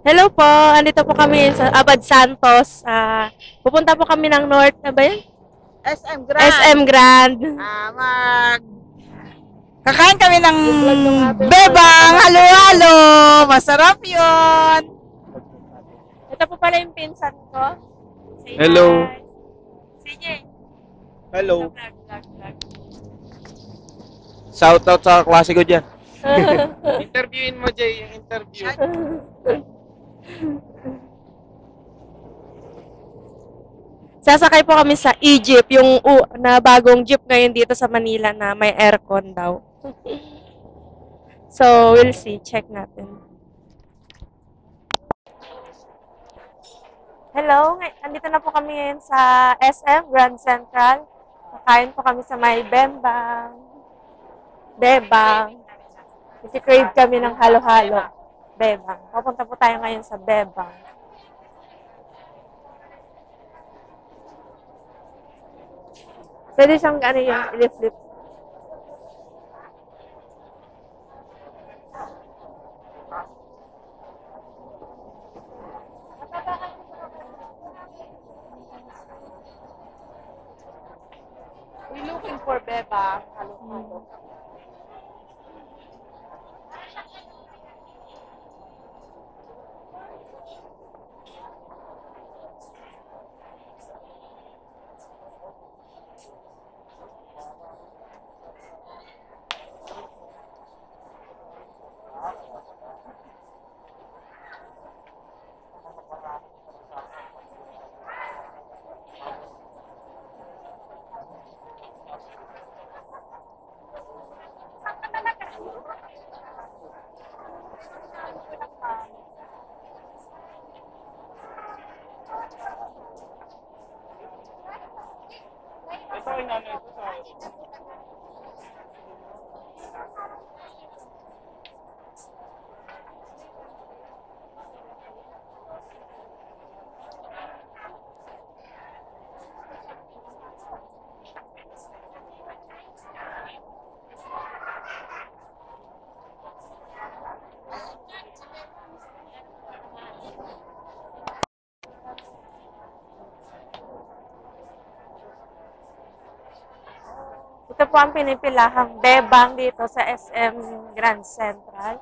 Hello po, andito po kami sa Abad Santos. Pupunta po kami ng North, na ba yun? SM Grand. SM Grand. Kakain kami ng bebang halo-halo. Masarap yun. Ito po pala yung pinsan ko. Say Hello. hi. Sige. Hello. Vlog. Shout out sa klase ko dyan. Interviewin mo, Jay, yung interview. Sasakay po kami sa Egypt, yung na bagong jeep ngayon dito sa Manila na may aircon daw. So, we'll see. Check natin. Hello, andito na po kami ngayon sa SM Grand Central. Kakain po kami sa may Bembang. Crave kami ng halo-halo. Bebang. Papunta po tayo ngayon sa Bebang. Pwede siyang ano yung i-flip. We're looking for bebang halo-halo. Ito ay nanay ko sa Ito po ang pinipilahang Bebang dito sa SM Grand Central.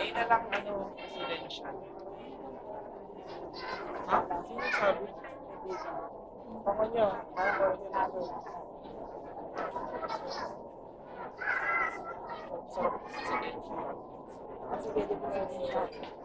ay na lang presidential. Ha? Sino sabi? Ako niya. Sarap presidential. Sige, di ko